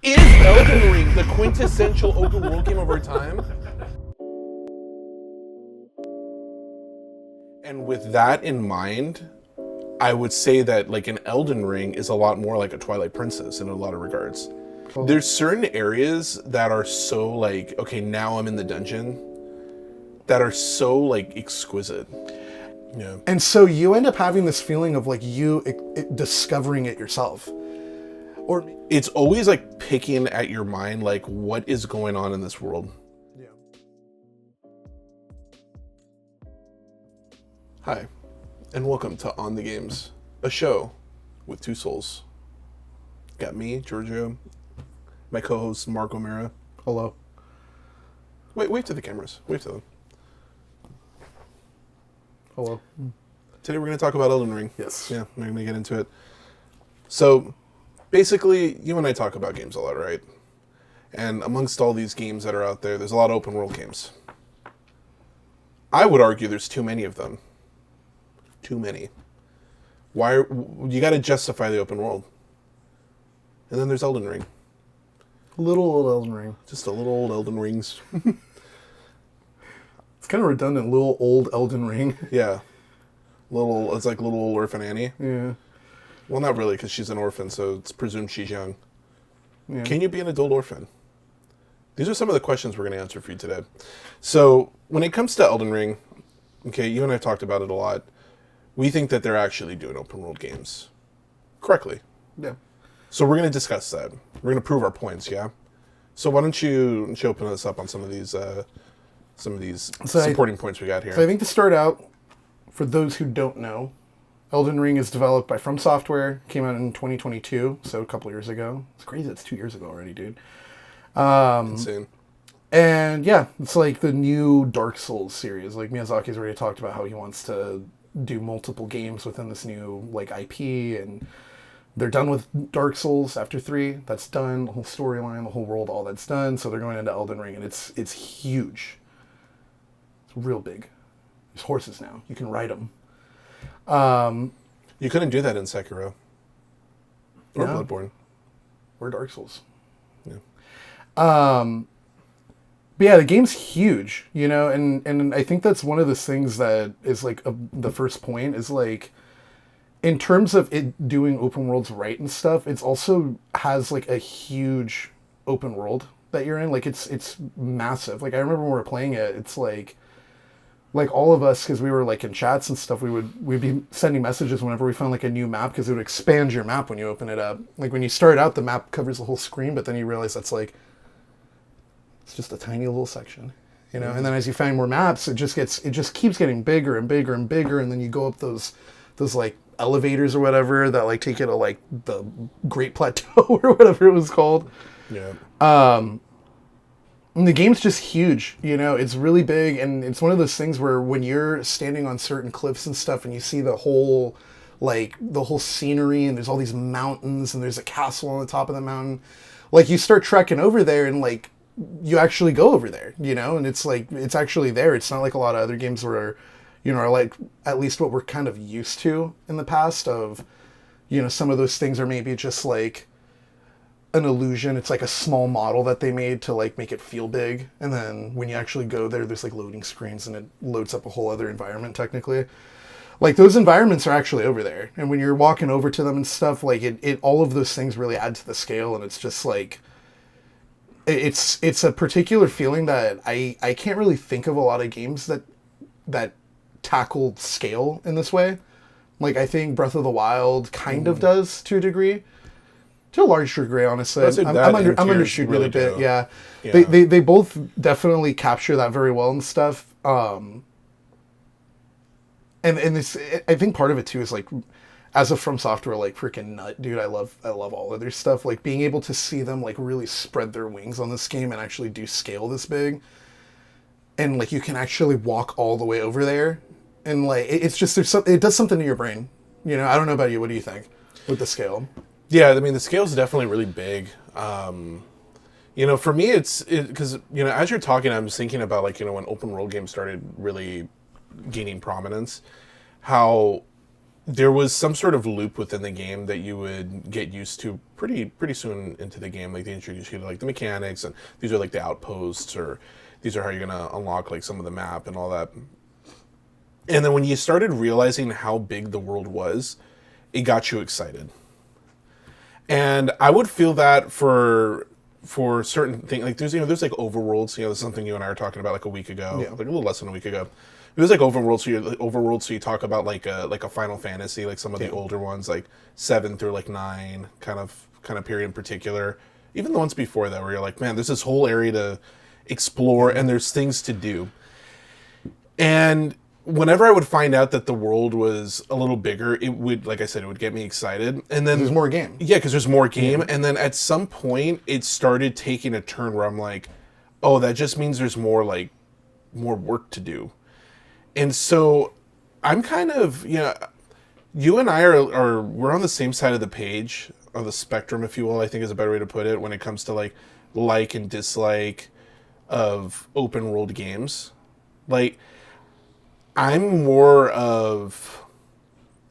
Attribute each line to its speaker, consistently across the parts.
Speaker 1: Is Elden Ring the quintessential open world game of our time? And with that in mind, I would say that like an Elden Ring is a lot more like a Twilight Princess in a lot of regards. There's certain areas that are so like, okay, now I'm in the dungeon, that are so like exquisite. Yeah.
Speaker 2: And so you end up having this feeling of like you discovering it yourself.
Speaker 1: Or it's always like picking at your mind, like what is going on in this world.
Speaker 2: Yeah.
Speaker 1: Hi, and welcome to On the Games, a show with two souls. Got me, Giorgio, my co-host Mark O'Mara.
Speaker 2: Hello.
Speaker 1: Wave to the cameras. Wave to them.
Speaker 2: Hello.
Speaker 1: Today we're going to talk about Elden Ring.
Speaker 2: Yes.
Speaker 1: Yeah, we're going to get into it. So, basically, you and I talk about games a lot, right? And amongst all these games that are out there, there's a lot of open world games. I would argue there's too many of them. Too many. You got to justify the open world. And then there's Elden Ring.
Speaker 2: Little old Elden Ring.
Speaker 1: Just a little old Elden Rings.
Speaker 2: It's kind of redundant. Little old Elden Ring.
Speaker 1: Yeah. It's like little old orphan Annie.
Speaker 2: Yeah.
Speaker 1: Well, not really, because she's an orphan, so it's presumed she's young.
Speaker 2: Yeah.
Speaker 1: Can you be an adult orphan? These are some of the questions we're going to answer for you today. So, when it comes to Elden Ring, okay, you and I have talked about it a lot. We think that they're actually doing open world games correctly.
Speaker 2: Yeah.
Speaker 1: So we're going to discuss that. We're going to prove our points, yeah? So why don't you open us up on some of these supporting points we got here.
Speaker 2: So I think to start out, for those who don't know, Elden Ring is developed by From Software. Came out in 2022, so a couple years ago. It's crazy. It's 2 years ago already, dude.
Speaker 1: Insane.
Speaker 2: And yeah, it's like the new Dark Souls series. Like Miyazaki's already talked about how he wants to do multiple games within this new like IP, and they're done with Dark Souls after 3. That's done. The whole storyline, the whole world, all that's done. So they're going into Elden Ring, and it's huge. It's real big. There's horses now. You can ride them.
Speaker 1: You couldn't do that in Sekiro. Or
Speaker 2: No.
Speaker 1: Bloodborne.
Speaker 2: Or Dark Souls.
Speaker 1: Yeah.
Speaker 2: But yeah, the game's huge, you know, and I think that's one of the things that is like the first point is like, in terms of it doing open worlds right and stuff, it's also has like a huge open world that you're in. Like it's massive. Like I remember when we were playing it, it's like all of us, because we were like in chats and stuff, we'd be sending messages whenever we found like a new map, because it would expand your map when you open it up. Like when you start out, the map covers the whole screen, but then you realize that's like, it's just a tiny little section, you know. And then as you find more maps, it just keeps getting bigger and bigger and bigger, and then you go up those like elevators or whatever that like take you to like the Great Plateau or whatever it was called.
Speaker 1: Yeah.
Speaker 2: And the game's just huge, you know. It's really big, and it's one of those things where when you're standing on certain cliffs and stuff, and you see the whole scenery, and there's all these mountains, and there's a castle on the top of the mountain, like you start trekking over there, and like you actually go over there, you know, and it's like, it's actually there. It's not like a lot of other games where, you know, are like at least what we're kind of used to in the past of, you know, some of those things are maybe just like an illusion. It's like a small model that they made to like make it feel big. And then when you actually go there, there's like loading screens and it loads up a whole other environment technically. Like those environments are actually over there. And when you're walking over to them and stuff, like it all of those things really add to the scale. And it's just like, it's a particular feeling that I can't really think of a lot of games that tackle scale in this way. Like I think Breath of the Wild kind of does to a degree, to a large degree, honestly. I'm undershooting it a bit. Yeah. They both definitely capture that very well and stuff. And this, I think part of it too is like, as a From Software like freaking nut, dude, I love all of their stuff. Like being able to see them like really spread their wings on this game and actually do scale this big, and like you can actually walk all the way over there, and like it's just it does something to your brain. You know, I don't know about you. What do you think with the scale?
Speaker 1: Yeah, I mean the scale's definitely really big. You know, for me, it's because you know, as you're talking, I'm just thinking about like, you know, when open world games started really gaining prominence, how there was some sort of loop within the game that you would get used to pretty soon into the game. Like they introduce you to like the mechanics, and these are like the outposts, or these are how you're gonna unlock like some of the map and all that. And then when you started realizing how big the world was, it got you excited. And I would feel that for certain things, like there's like overworlds. This is something you and I were talking about like a week ago, like a little less than a week ago. There's like overworlds. So you talk about like a Final Fantasy, like some of the older ones, like 7 through like 9, kind of period in particular. Even the ones before that, where you're like, man, there's this whole area to explore, and there's things to do. And whenever I would find out that the world was a little bigger, it would, like I said, it would get me excited. And then
Speaker 2: There's more game.
Speaker 1: Yeah, because there's more game. And then at some point, it started taking a turn where I'm like, oh, that just means there's more work to do. And so I'm kind of, you and I we're on the same side of the page, or the spectrum, if you will, I think is a better way to put it, when it comes to like and dislike of open world games. Like, I'm more of,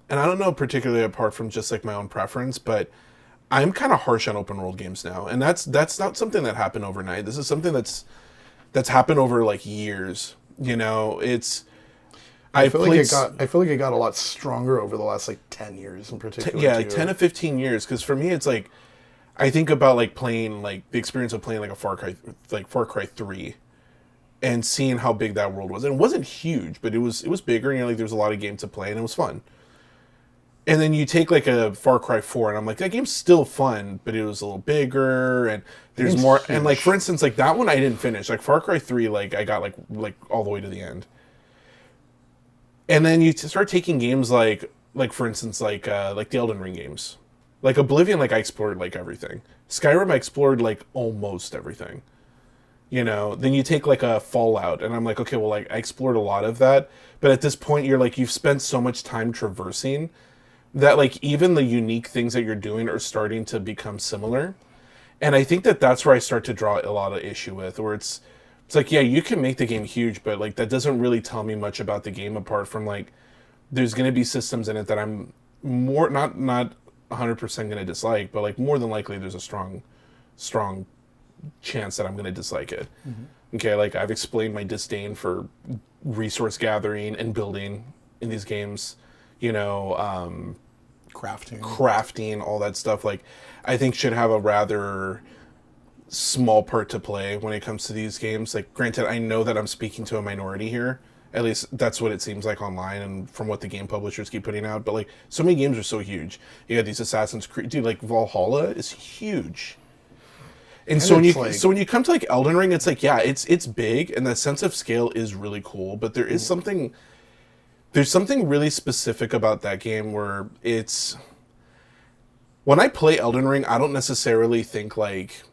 Speaker 1: and I don't know particularly apart from just like my own preference, but I'm kind of harsh on open world games now. And that's not something that happened overnight. This is something that's happened over like years.
Speaker 2: I feel like it got a lot stronger over the last like 10 years in particular.
Speaker 1: Like 10 to 15 years. Because for me, it's like, I think about like playing, like the experience of playing like a Far Cry 3, and seeing how big that world was. And it wasn't huge, but it was bigger. And there was a lot of games to play, and it was fun. And then you take like a Far Cry 4, and I'm like, that game's still fun, but it was a little bigger, and there's more. Huge. And like, for instance, like that one I didn't finish. Like Far Cry 3, like I got like all the way to the end. And then you start taking games like for instance, like the Elden Ring games. Like Oblivion, like I explored like everything. Skyrim, I explored like almost everything. Then you take like a Fallout, and I'm like, okay, well, like I explored a lot of that, but at this point you're like, you've spent so much time traversing that like even the unique things that you're doing are starting to become similar. And I think that's where I start to draw a lot of issue with, where it's like, yeah, you can make the game huge, but like that doesn't really tell me much about the game, apart from like there's going to be systems in it that I'm more not 100% going to dislike, but like more than likely there's a strong chance that I'm going to dislike it. Mm-hmm. Okay, like I've explained my disdain for resource gathering and building in these games, crafting, all that stuff. Like I think should have a rather small part to play when it comes to these games. Like, granted, I know that I'm speaking to a minority here. At least that's what it seems like online and from what the game publishers keep putting out. But like, so many games are so huge. You got these Assassin's Creed, dude. Like Valhalla is huge. And so when you come to like Elden Ring, it's like, yeah, it's big, and the sense of scale is really cool. But there's something really specific about that game where when I play Elden Ring, I don't necessarily think like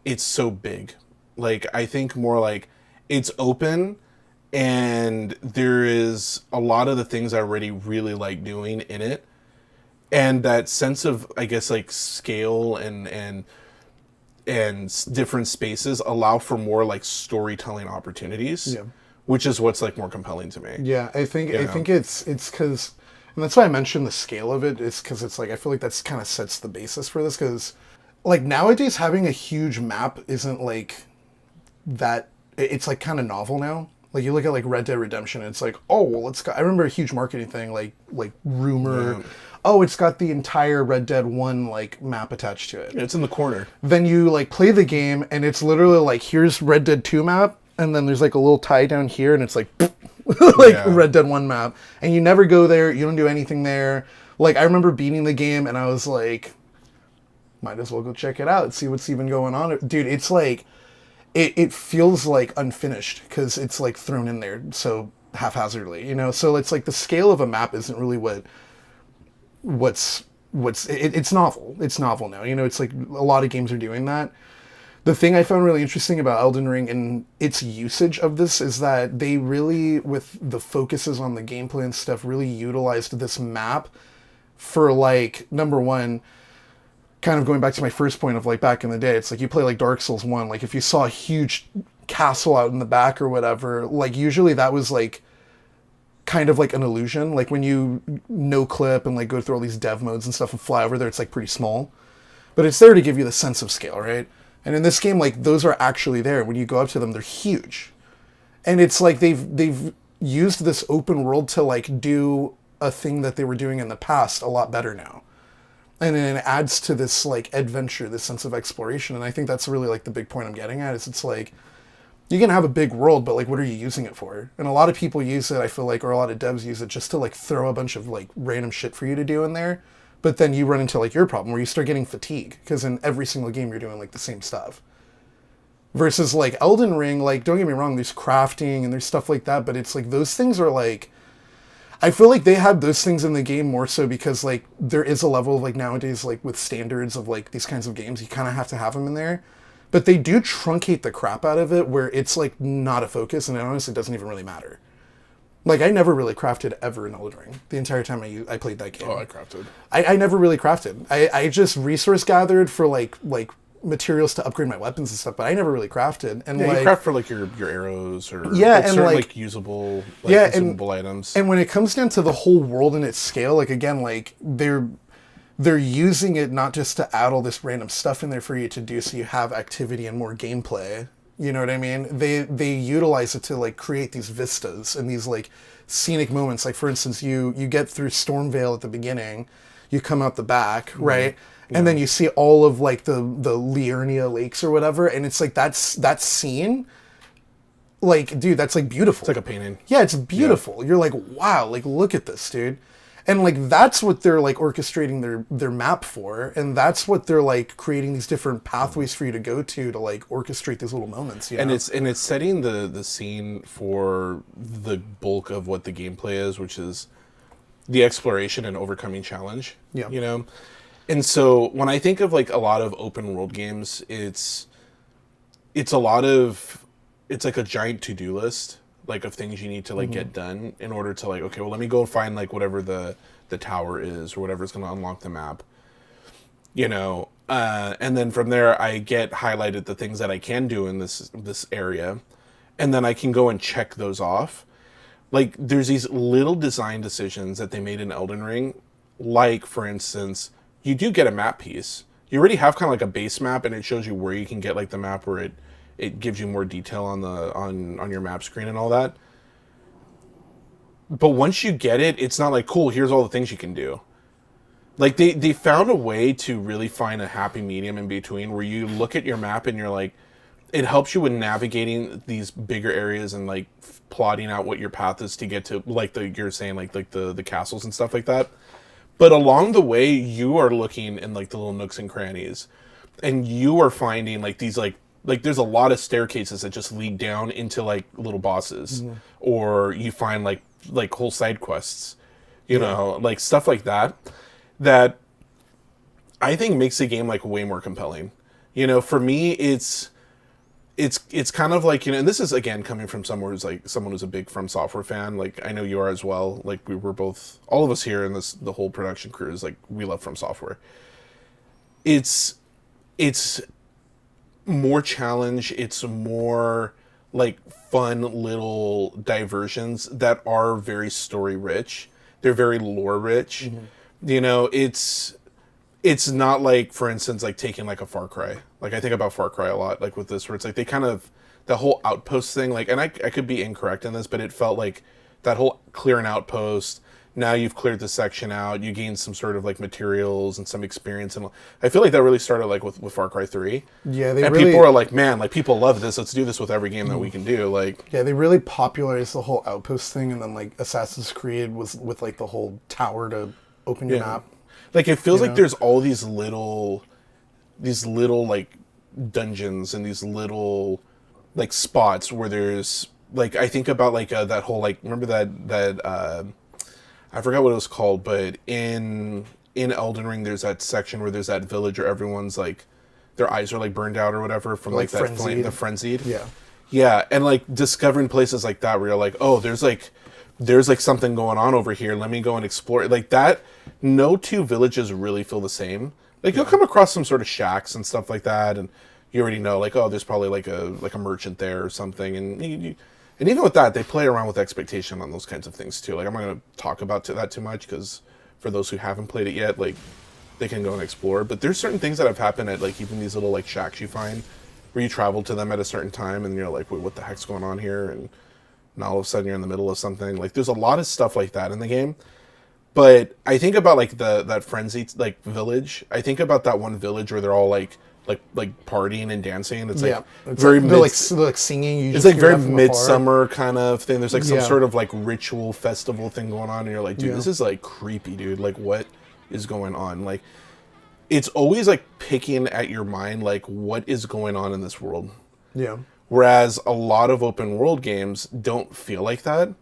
Speaker 1: it's so big. Like I think more like it's open, and there is a lot of the things I already really like doing in it, and that sense of, I guess, like scale and different spaces allow for more like storytelling opportunities, which is what's like more compelling to me.
Speaker 2: Yeah, I think it's because, and that's why I mentioned the scale of it, is because it's like I feel like that's kind of sets the basis for this, because like nowadays having a huge map isn't like that. It's like kind of novel now. Like you look at like Red Dead Redemption, and it's like, oh, well, I remember a huge marketing thing, like rumor. Yeah. Oh, it's got the entire Red Dead 1 like map attached to it.
Speaker 1: Yeah, it's in the corner.
Speaker 2: Then you like play the game, and it's literally like, here's Red Dead 2 map, and then there's like a little tie down here, and it's like Red Dead 1 map. And you never go there, you don't do anything there. Like I remember beating the game, and I was like, might as well go check it out, see what's even going on. Dude, it's like it feels like unfinished because it's like thrown in there so haphazardly, So it's like the scale of a map isn't really it's novel. It's novel now. It's like a lot of games are doing that. The thing I found really interesting about Elden Ring and its usage of this is that they really, with the focuses on the gameplay and stuff, really utilized this map for like, number one, kind of going back to my first point of like back in the day, it's like you play like Dark Souls 1, like if you saw a huge castle out in the back or whatever, like usually that was like kind of like an illusion. Like when you no clip and like go through all these dev modes and stuff and fly over there, it's like pretty small. But it's there to give you the sense of scale, right? And in this game, like those are actually there. When you go up to them, they're huge. And it's like they've used this open world to like do a thing that they were doing in the past a lot better now. And then it adds to this like adventure, this sense of exploration. And I think that's really like the big point I'm getting at is it's like, you can have a big world, but like, what are you using it for? And a lot of people use it, I feel like, or a lot of devs use it just to like throw a bunch of like random shit for you to do in there. But then you run into like your problem where you start getting fatigue because in every single game you're doing like the same stuff. Versus like Elden Ring, like don't get me wrong, there's crafting and there's stuff like that, but it's like those things are like, I feel like they had those things in the game more so because like there is a level of like nowadays like with standards of like these kinds of games, you kind of have to have them in there. But they do truncate the crap out of it where it's like not a focus and it honestly doesn't even really matter. Like I never really crafted ever in Elden Ring the entire time I played that game.
Speaker 1: Oh, I crafted.
Speaker 2: I never really crafted. I just resource gathered for like materials to upgrade my weapons and stuff, but I never really crafted. And
Speaker 1: yeah,
Speaker 2: like,
Speaker 1: you craft for like your arrows or
Speaker 2: yeah,
Speaker 1: like,
Speaker 2: and
Speaker 1: certain
Speaker 2: like
Speaker 1: usable consumable items.
Speaker 2: And when it comes down to the whole world and its scale, like again, like they're using it not just to add all this random stuff in there for you to do so you have activity and more gameplay. You know what I mean? They utilize it to like create these vistas and these like scenic moments. Like for instance, you get through Stormvale at the beginning, you come out the back, right? Yeah. And then you see all of like the Liurnia lakes or whatever, and it's like that scene, like dude, that's like beautiful.
Speaker 1: It's like a painting.
Speaker 2: Yeah, it's beautiful. Yeah. You're like, wow, like look at this, dude. And like that's what they're like orchestrating their map for, and that's what they're like creating these different pathways for you to go to like orchestrate these little moments. You know?
Speaker 1: And it's setting the scene for the bulk of what the gameplay is, which is the exploration and overcoming challenge.
Speaker 2: Yeah,
Speaker 1: you know. And so when I think of like a lot of open world games, it's like a giant to-do list. Like of things you need to like get done in order to like, okay, well let me go find like whatever the tower is or whatever's going to unlock the map, you know, and then from there I get highlighted the things that I can do in this area, and then I can go and check those off. Like there's these little design decisions that they made in Elden Ring, like for instance, you do get a map piece. You already have kind of like a base map, and it shows you where you can get like the map where it gives you more detail on your map screen and all that. But once you get it, it's not like, cool, here's all the things you can do. Like, they found a way to really find a happy medium in between where you look at your map and you're like, it helps you with navigating these bigger areas and, like, plotting out what your path is to get to, like, you're saying, like the castles and stuff like that. But along the way, you are looking in, like, the little nooks and crannies. And you are finding, like, these, like there's a lot of staircases that just lead down into like little bosses, or you find like whole side quests, you know, like stuff like that I think makes the game like way more compelling. You know, for me, it's kind of like, you know, and this is again coming from someone who's a big From Software fan. Like I know you are as well. Like we were both, all of us here in the whole production crew is like, we love From Software. It's more challenge, it's more like fun little diversions that are very story rich. They're very lore rich. You know, it's not like, for instance, like taking like a Far Cry. Like I think about Far Cry a lot, like with this, where it's like they kind of, the whole outpost thing, like, and I could be incorrect in this, but it felt like that whole clear an outpost, now you've cleared the section out, you gain some sort of like materials and some experience, and I feel like that really started like with Far Cry 3.
Speaker 2: Yeah,
Speaker 1: and people are like, man, like people love this. Let's do this with every game that we can do. Like,
Speaker 2: yeah, they really popularized the whole outpost thing, and then like Assassin's Creed was with like the whole tower to open your map.
Speaker 1: Like it feels like there's all these little like dungeons and these little like spots where there's like, I think about like that whole like, remember that I forgot what it was called, but in Elden Ring, there's that section where there's that village where everyone's like, their eyes are like burned out or whatever from like that flame, the frenzied. Yeah, and like discovering places like that where you're like, oh, there's like something going on over here. Let me go and explore it. Like that. No two villages really feel the same. Like you'll come across some sort of shacks and stuff like that, and you already know like, oh, there's probably like a merchant there or something, and And even with that, they play around with expectation on those kinds of things too. Like, I'm not going to talk about that too much, because for those who haven't played it yet, like, they can go and explore. But there's certain things that have happened at, like, even these little, like, shacks you find where you travel to them at a certain time and you're like, wait, what the heck's going on here? And now all of a sudden you're in the middle of something. Like, there's a lot of stuff like that in the game. But I think about, like, that frenzy, like, village. I think about that one village where they're all, like partying and dancing. It's like very
Speaker 2: they're like singing. You
Speaker 1: it's
Speaker 2: just
Speaker 1: like
Speaker 2: hear
Speaker 1: very
Speaker 2: that from
Speaker 1: midsummer kind of thing. There's like some
Speaker 2: Yeah.
Speaker 1: sort of like ritual festival thing going on, and you're like, dude,
Speaker 2: Yeah.
Speaker 1: this is like creepy, dude. Like, what is going on? Like, it's always like picking at your mind, like, what is going on in this world.
Speaker 2: Yeah.
Speaker 1: Whereas a lot of open world games don't feel like that.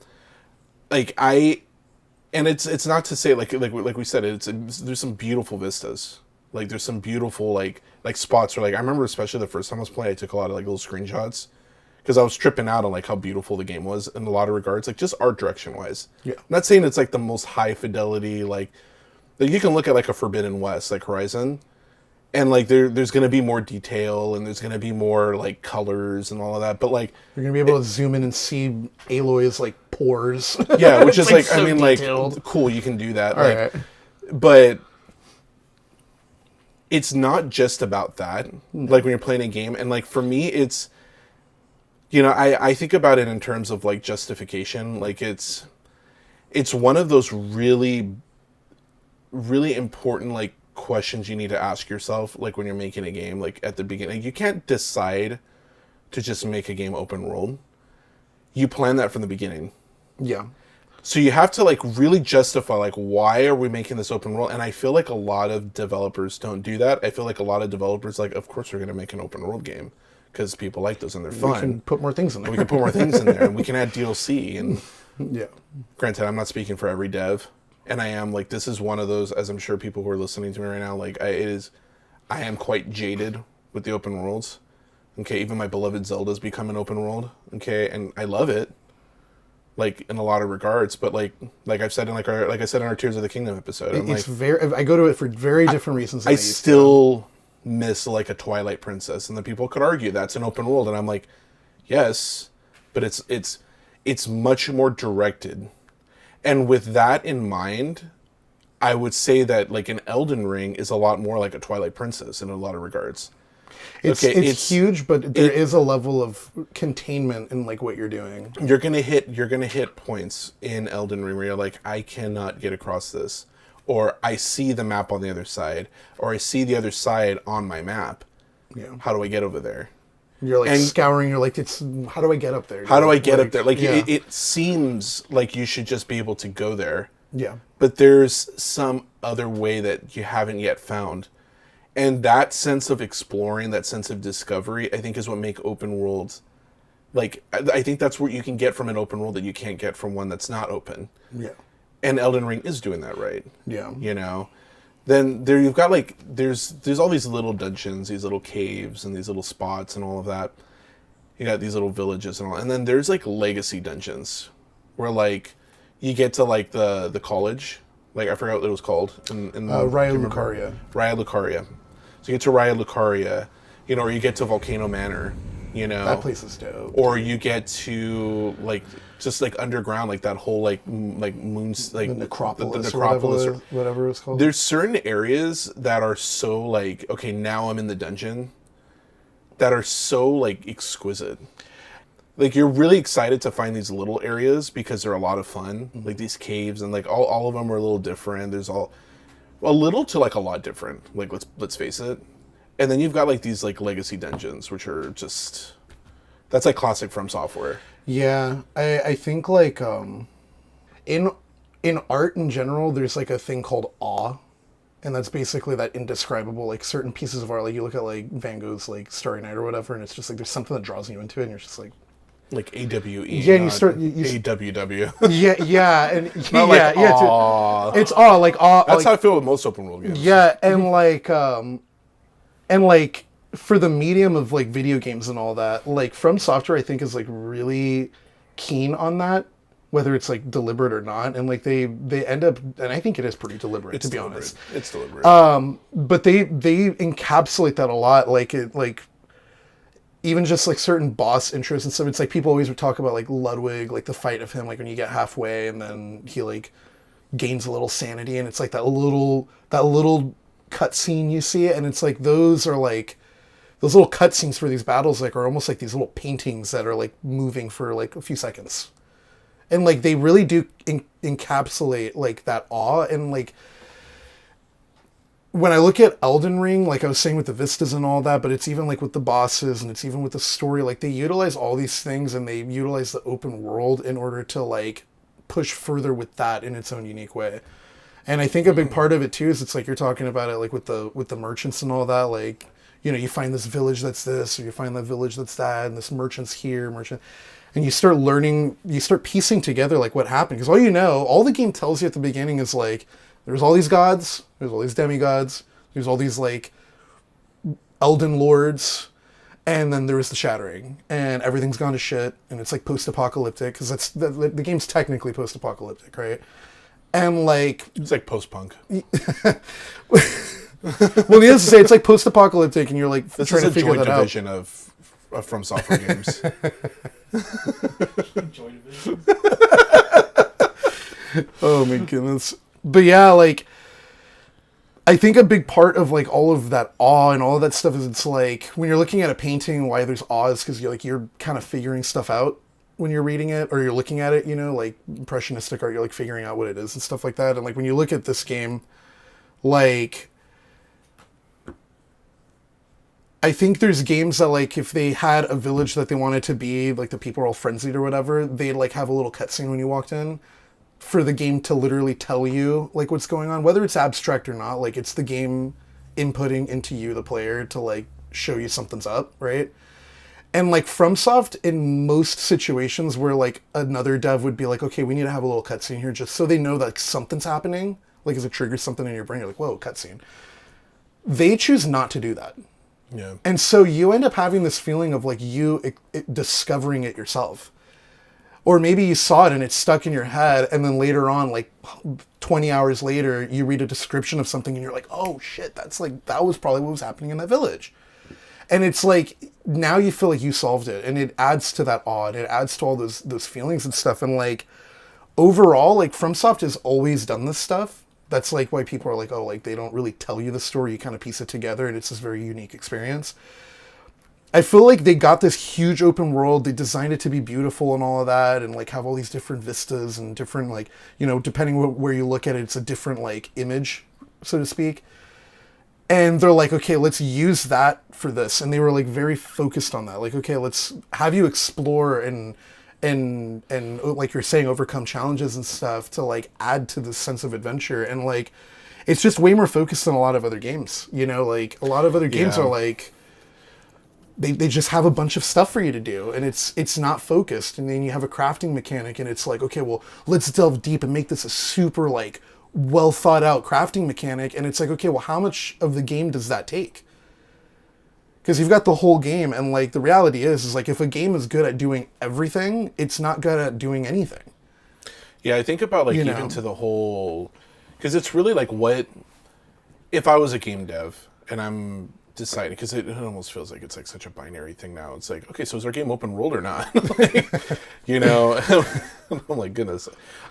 Speaker 1: Like, and it's not to say like we said, there's some beautiful vistas. Like, there's some beautiful like spots where, like, I remember especially the first time I was playing, I took a lot of like little screenshots because I was tripping out on like how beautiful the game was in a lot of regards, like just art direction wise.
Speaker 2: Yeah.
Speaker 1: I'm not saying it's like the most high fidelity, like you can look at like a Forbidden West, like Horizon, and like there's gonna be more detail and there's gonna be more like colors and all of that, but like
Speaker 2: You're gonna be able to zoom in and see Aloy's like pores.
Speaker 1: yeah, which is like
Speaker 2: so
Speaker 1: I mean
Speaker 2: detailed.
Speaker 1: like cool, you can do that.
Speaker 2: All
Speaker 1: like,
Speaker 2: right.
Speaker 1: but it's not just about that. Like, when you're playing a game, and like for me, it's, you know, I think about it in terms of like justification. Like, it's one of those really, really important like questions you need to ask yourself, like when you're making a game. Like, at the beginning, you can't decide to just make a game open world. You plan that from the beginning.
Speaker 2: Yeah.
Speaker 1: So you have to like really justify, like, why are we making this open world? And I feel like a lot of developers don't do that. I feel like a lot of developers, like, of course we're going to make an open world game because people like those and they're fun.
Speaker 2: We can put more things in there.
Speaker 1: We can put more things in there, and we can add DLC. And
Speaker 2: Yeah.
Speaker 1: granted, I'm not speaking for every dev, and I am like, this is one of those, as I'm sure people who are listening to me right now, like, I am quite jaded with the open worlds. Okay, even my beloved Zelda's become an open world. Okay, and I love it, like, in a lot of regards, but like I've said in like I said in our Tears of the Kingdom episode, I'm
Speaker 2: It's
Speaker 1: like,
Speaker 2: very. I go to it for very different reasons. Than
Speaker 1: I
Speaker 2: used to.
Speaker 1: still miss like a Twilight Princess, and the people could argue that's an open world, and I'm like, yes, but it's much more directed, and with that in mind, I would say that like an Elden Ring is a lot more like a Twilight Princess in a lot of regards.
Speaker 2: It's huge, but there is a level of containment in like what you're doing.
Speaker 1: You're gonna hit points in Elden Ring where you're like, I cannot get across this, or I see the map on the other side, or I see the other side on my map.
Speaker 2: Yeah.
Speaker 1: How do I get over there?
Speaker 2: You're like
Speaker 1: And-
Speaker 2: scouring. You're like, how do I get up there?
Speaker 1: How do I get up there? Like,
Speaker 2: yeah.
Speaker 1: it seems like you should just be able to go there,
Speaker 2: Yeah.
Speaker 1: but there's some other way that you haven't yet found. And that sense of exploring, that sense of discovery, I think is what make open worlds, like, I think that's what you can get from an open world that you can't get from one that's not open.
Speaker 2: Yeah.
Speaker 1: And Elden Ring is doing that right.
Speaker 2: Yeah.
Speaker 1: You know? Then there you've got like, there's all these little dungeons, these little caves, and these little spots and all of that. You got these little villages and all. And then there's like legacy dungeons where like you get to like the college. Like, I forgot what it was called. In
Speaker 2: Raya Lucaria.
Speaker 1: Raya Lucaria. So you get to Raya Lucaria, you know, or you get to Volcano Manor, you know.
Speaker 2: That place is dope.
Speaker 1: Or you get to like just like underground, like that whole like moons, like
Speaker 2: The necropolis,
Speaker 1: the necropolis.
Speaker 2: whatever it's called.
Speaker 1: There's certain areas that are so like, okay, now I'm in the dungeon, that are so like exquisite. Like, you're really excited to find these little areas because they're a lot of fun.
Speaker 2: Mm-hmm.
Speaker 1: Like these caves, and like all of them are a little different. There's all a little to like a lot different. Like, let's face it. And then you've got like these like legacy dungeons, which are just, that's like classic From Software.
Speaker 2: Yeah, I think like in art in general, there's like a thing called awe, and that's basically that indescribable, like, certain pieces of art. Like, you look at like Van Gogh's like Starry Night or whatever, and it's just like there's something that draws you into it, and you're just like,
Speaker 1: Like AWE.
Speaker 2: Yeah, and you
Speaker 1: not
Speaker 2: start-
Speaker 1: AWW.
Speaker 2: yeah, and
Speaker 1: Not
Speaker 2: yeah,
Speaker 1: like,
Speaker 2: yeah,
Speaker 1: aw.
Speaker 2: it's awe, like awe.
Speaker 1: That's
Speaker 2: like,
Speaker 1: how I feel with most open world games.
Speaker 2: Yeah, and like for the medium of like video games and all that, like From Software I think is like really keen on that, whether it's like deliberate or not, and like they end up, and I think it is pretty deliberate, to be honest.
Speaker 1: It's deliberate.
Speaker 2: But they encapsulate that a lot, like it, like even just like certain boss intros and stuff, it's like people always would talk about like Ludwig, like the fight of him, like when you get halfway and then he like gains a little sanity, and it's like that little cutscene you see, and it's like those are like those little cutscenes for these battles like are almost like these little paintings that are like moving for like a few seconds, and like they really do encapsulate like that awe. And like when I look at Elden Ring, like I was saying with the vistas and all that, but it's even like with the bosses and it's even with the story, like they utilize all these things and they utilize the open world in order to like push further with that in its own unique way. And I think a big part of it too is it's like you're talking about it like with the merchants and all that, like, you know, you find this village that's this, or you find that village that's that, and this merchant's here, and you start learning, you start piecing together like what happened. Because all the game tells you at the beginning is like, there's all these gods, there's all these demigods, there's all these like Elden lords, and then there was the shattering, and everything's gone to shit, and it's like post-apocalyptic, because that's the game's technically post-apocalyptic, right? And like
Speaker 1: it's like post-punk.
Speaker 2: Well, needless to say, it's like post-apocalyptic, and you're like
Speaker 1: this
Speaker 2: trying
Speaker 1: is
Speaker 2: to figure that out.
Speaker 1: This is a joint division of From Software games.
Speaker 3: Joint division.
Speaker 2: Oh my goodness. But yeah, like I think a big part of like all of that awe and all of that stuff is it's like when you're looking at a painting, why there's awe is because you're kind of figuring stuff out when you're reading it or you're looking at it, you know, like impressionistic art, you're like figuring out what it is and stuff like that. And like when you look at this game, like I think there's games that like if they had a village that they wanted to be, like the people are all frenzied or whatever, they'd like have a little cutscene when you walked in for the game to literally tell you like what's going on, whether it's abstract or not. Like it's the game inputting into you, the player, to like show you something's up, right? And like FromSoft, in most situations where like another dev would be like, okay, we need to have a little cutscene here just so they know that like, something's happening, like as it triggers something in your brain, you're like, whoa, cutscene. They choose not to do that.
Speaker 1: Yeah.
Speaker 2: And so you end up having this feeling of like you discovering it yourself. Or maybe you saw it and it's stuck in your head, and then later on, like 20 hours later, you read a description of something and you're like, oh shit, that was probably what was happening in that village. And it's like, now you feel like you solved it, and it adds to that awe, and it adds to all those feelings and stuff. And like, overall, like FromSoft has always done this stuff. That's like why people are like, oh, like they don't really tell you the story, you kind of piece it together, and it's this very unique experience. I feel like they got this huge open world, they designed it to be beautiful and all of that, and like have all these different vistas and different like, you know, depending where you look at it, it's a different like image, so to speak. And they're like, okay, let's use that for this. And they were like very focused on that. Like, okay, let's have you explore and like you're saying, overcome challenges and stuff to like add to this sense of adventure. And like, it's just way more focused than a lot of other games, you know, like a lot of other games are like, they just have a bunch of stuff for you to do, and it's not focused. And then you have a crafting mechanic, and it's like, okay, well, let's delve deep and make this a super like well thought out crafting mechanic. And it's like, okay, well, how much of the game does that take? Because you've got the whole game, and like the reality is like if a game is good at doing everything, it's not good at doing anything.
Speaker 1: Yeah, I think about like even to the whole, because it's really like what if I was a game dev and I'm deciding, because it almost feels like it's like such a binary thing now. It's like, okay, so is our game open world or not? Like, you know, oh my goodness,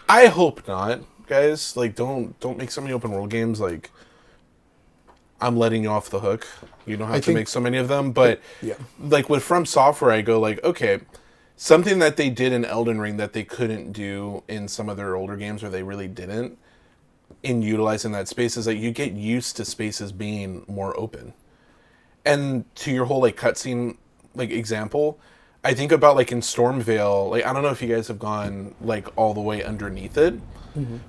Speaker 1: I hope not, guys. Like, don't make so many open world games. Like, I'm letting you off the hook. You don't have to make so many of them. But
Speaker 2: yeah,
Speaker 1: like with From Software, I go like, okay, something that they did in Elden Ring that they couldn't do in some of their older games, or they really didn't in utilizing that space, is that you get used to spaces being more open. And to your whole like cutscene like example, I think about like in Stormvale, like I don't know if you guys have gone like all the way underneath it,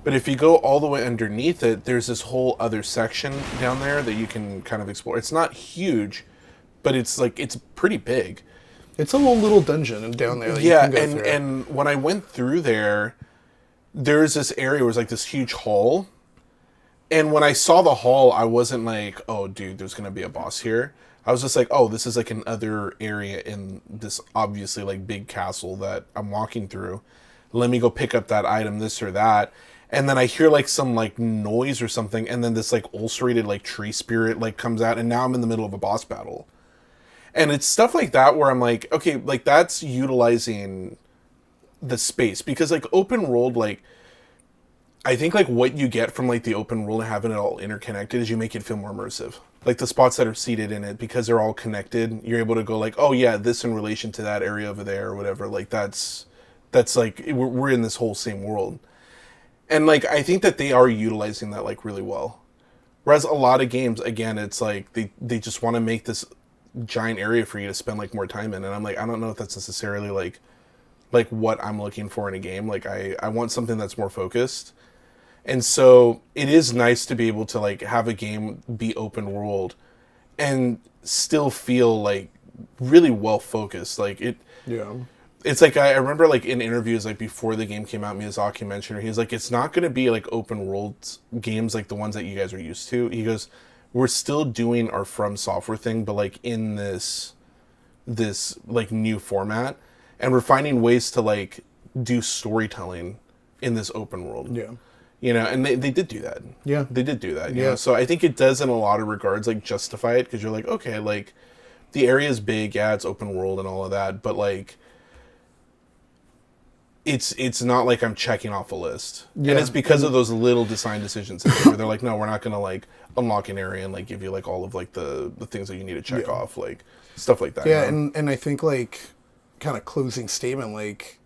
Speaker 1: but if you go all the way underneath it, there's this whole other section down there that you can kind of explore. It's not huge, but it's like it's pretty big.
Speaker 2: It's a little dungeon down there that
Speaker 1: yeah,
Speaker 2: you can go through.
Speaker 1: And when I went through there, there's this area where it's like this huge hall. And when I saw the hall, I wasn't like, oh, dude, there's going to be a boss here. I was just like, oh, this is like another area in this obviously like big castle that I'm walking through. Let me go pick up that item, this or that. And then I hear like some like noise or something. And then this like ulcerated like tree spirit like comes out. And now I'm in the middle of a boss battle. And it's stuff like that where I'm like, okay, like that's utilizing the space, because like open world, like I think like what you get from like the open world and having it all interconnected is you make it feel more immersive. Like the spots that are seated in it, because they're all connected, you're able to go like, oh yeah, this in relation to that area over there or whatever. Like that's like we're in this whole same world. And like I think that they are utilizing that like really well. Whereas a lot of games, again, it's like they just want to make this giant area for you to spend like more time in, and I'm like, I don't know if that's necessarily like what I'm looking for in a game. Like I want something that's more focused. And so it is nice to be able to like have a game be open world and still feel like really well focused. Like
Speaker 2: Yeah.
Speaker 1: it's like I remember like in interviews like before the game came out, Miyazaki mentioned, he's like, it's not going to be like open world games like the ones that you guys are used to. He goes, we're still doing our From Software thing, but like in this like new format, and we're finding ways to like do storytelling in this open world.
Speaker 2: Yeah.
Speaker 1: You know, and they did do that.
Speaker 2: Yeah.
Speaker 1: They did do that. You
Speaker 2: Yeah.
Speaker 1: know? So I think it does in a lot of regards like justify it, because you're like, okay, like the area is big, yeah, it's open world and all of that, but like it's not like I'm checking off a list.
Speaker 2: Yeah.
Speaker 1: And it's because of those little design decisions where they're like, no, we're not gonna like unlock an area and like give you like all of like the things that you need to check off, like stuff like that.
Speaker 2: Yeah,
Speaker 1: you know?
Speaker 2: and I think like kind of closing statement, like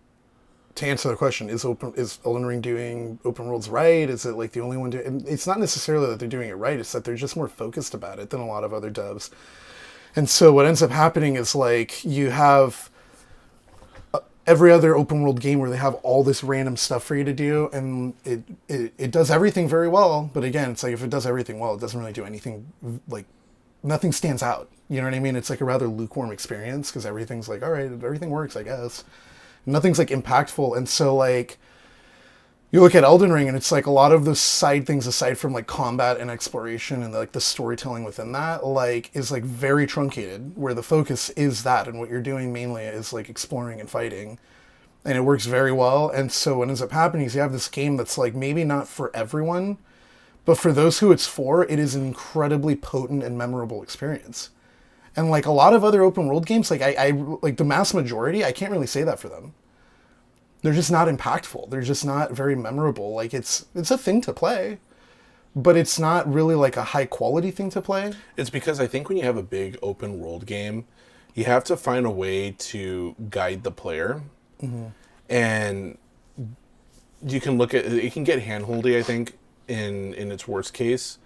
Speaker 2: to answer the question, is Elden Ring doing open worlds right? Is it like the only one doing? And it's not necessarily that they're doing it right; it's that they're just more focused about it than a lot of other devs. And so what ends up happening is like you have every other open world game where they have all this random stuff for you to do, and it does everything very well. But again, it's like if it does everything well, it doesn't really do anything, like nothing stands out. You know what I mean? It's like a rather lukewarm experience because everything's like, all right, everything works, I guess. Nothing's like impactful. And so like you look at Elden Ring and it's like a lot of those side things aside from like combat and exploration and like the storytelling within that like is like very truncated, where the focus is that, and what you're doing mainly is like exploring and fighting, and it works very well. And so what ends up happening is you have this game that's like maybe not for everyone, but for those who it's for, it is an incredibly potent and memorable experience. And like a lot of other open world games, like I like the mass majority, I can't really say that for them. They're just not impactful. They're just not very memorable. Like it's a thing to play, but it's not really like a high quality thing to play.
Speaker 1: It's because I think when you have a big open world game, you have to find a way to guide the player. Mm-hmm. And you can look at it, can get handholdy, I think, in its worst case.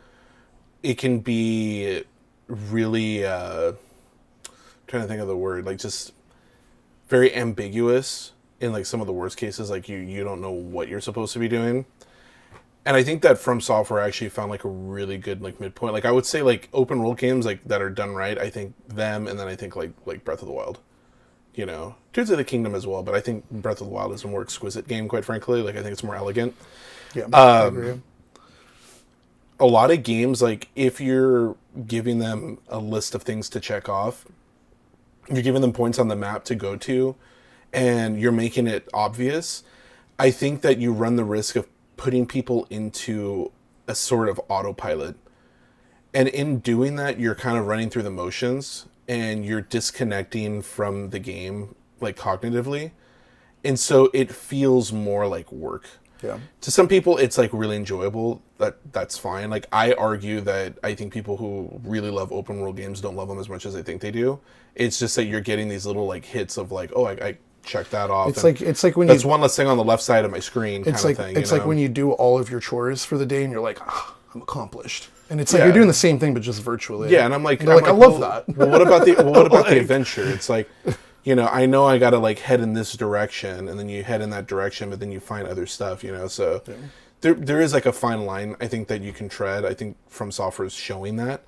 Speaker 1: It can be really trying to think of the word, like just very ambiguous in like some of the worst cases. Like you don't know what you're supposed to be doing. And I think that From Software actually found like a really good like midpoint. Like I would say like open world games like that are done right, I think them, and then I think like Breath of the Wild. You know, Tears of the Kingdom as well, but I think Breath of the Wild is a more exquisite game, quite frankly. Like I think it's more elegant.
Speaker 2: Yeah, I agree.
Speaker 1: A lot of games, like if you're giving them a list of things to check off, you're giving them points on the map to go to, and you're making it obvious, I think that you run the risk of putting people into a sort of autopilot. And in doing that, you're kind of running through the motions and you're disconnecting from the game, like cognitively. And so it feels more like work.
Speaker 2: Yeah.
Speaker 1: To some people, it's like really enjoyable. That's fine. Like I argue that I think people who really love open world games don't love them as much as I think they do. It's just that you're getting these little like hits of like, oh, I checked that off.
Speaker 2: It's like when
Speaker 1: that's one less thing on the left side of my screen.
Speaker 2: It's
Speaker 1: kind
Speaker 2: like
Speaker 1: of thing,
Speaker 2: it's
Speaker 1: you
Speaker 2: like
Speaker 1: know?
Speaker 2: when you do all of your chores for the day and you're like, I'm accomplished. And it's like you're doing the same thing but just virtually.
Speaker 1: Yeah, and I'm like,
Speaker 2: I love that.
Speaker 1: Well, what about the adventure? It's like, you know I gotta like head in this direction, and then you head in that direction, but then you find other stuff, you know. So there is like a fine line I think that you can tread. I think From Software is showing that,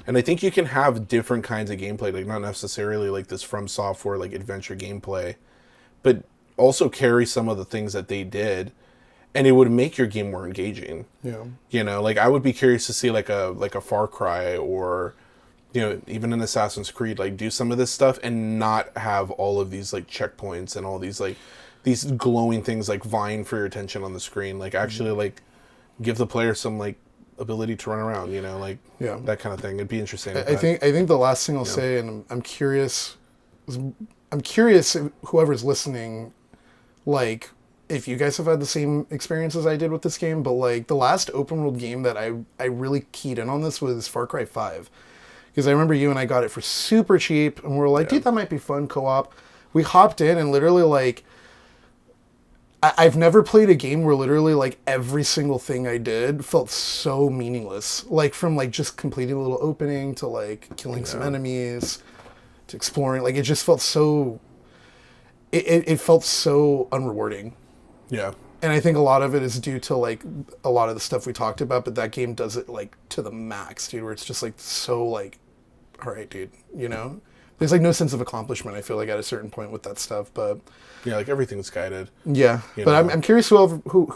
Speaker 1: and I think you can have different kinds of gameplay, like not necessarily like this From Software like adventure gameplay, but also carry some of the things that they did, and it would make your game more engaging.
Speaker 2: Yeah.
Speaker 1: You know, like I would be curious to see like a Far Cry or, you know, even an Assassin's Creed, like do some of this stuff and not have all of these like checkpoints and all these like these glowing things like vying for your attention on the screen. Like actually like give the player some like ability to run around, like
Speaker 2: Yeah.
Speaker 1: that kind of thing. It'd be interesting.
Speaker 2: I think the last thing I'll say, and I'm curious, if whoever's listening, like, if you guys have had the same experiences I did with this game, but like the last open world game that I really keyed in on this was Far Cry 5. Because I remember you and I got it for super cheap, and we were like, dude, that might be fun co-op. We hopped in, and literally, like, I've never played a game where literally, like, every single thing I did felt so meaningless. Like, from, like, just completing a little opening to, like, killing some enemies to exploring. Like, it just felt so... It felt so unrewarding.
Speaker 1: Yeah.
Speaker 2: And I think a lot of it is due to, like, a lot of the stuff we talked about, but that game does it, like, to the max, dude, where it's just, like, so, like, all right, dude, There's, like, no sense of accomplishment, I feel like, at a certain point with that stuff, but...
Speaker 1: Yeah, like, everything's guided.
Speaker 2: Yeah, but I'm curious who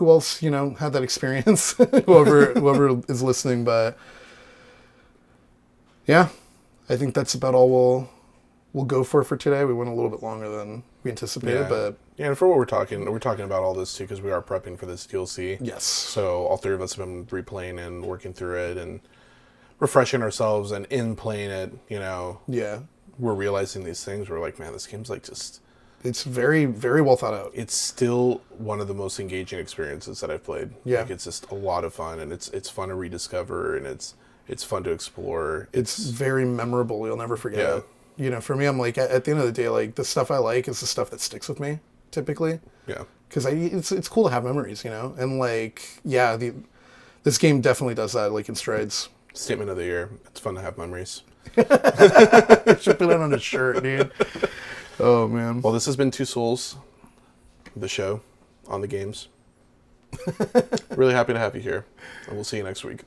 Speaker 2: else, had that experience, whoever is listening, but... Yeah, I think that's about all we'll go for today. We went a little bit longer than we anticipated, but...
Speaker 1: Yeah, and for what we're talking about all this, too, because we are prepping for this DLC.
Speaker 2: Yes.
Speaker 1: So all three of us have been replaying and working through it and refreshing ourselves, and in playing it,
Speaker 2: Yeah.
Speaker 1: we're realizing these things. We're like, man, this game's like just...
Speaker 2: It's very, very well thought out.
Speaker 1: It's still one of the most engaging experiences that I've played.
Speaker 2: Yeah.
Speaker 1: Like, it's just a lot of fun, and it's fun to rediscover, and it's fun to explore.
Speaker 2: It's very memorable. You'll never forget
Speaker 1: Yeah.
Speaker 2: it. For me, I'm like, at the end of the day, like, the stuff I like is the stuff that sticks with me, typically.
Speaker 1: Yeah.
Speaker 2: Because it's cool to have memories, And, like, yeah, this game definitely does that, like, in strides.
Speaker 1: Statement of the year. It's fun to have memories.
Speaker 2: Should put it on a shirt, dude. Oh, man.
Speaker 1: Well, this has been Two Souls, the show on the games. Really happy to have you here, and we'll see you next week.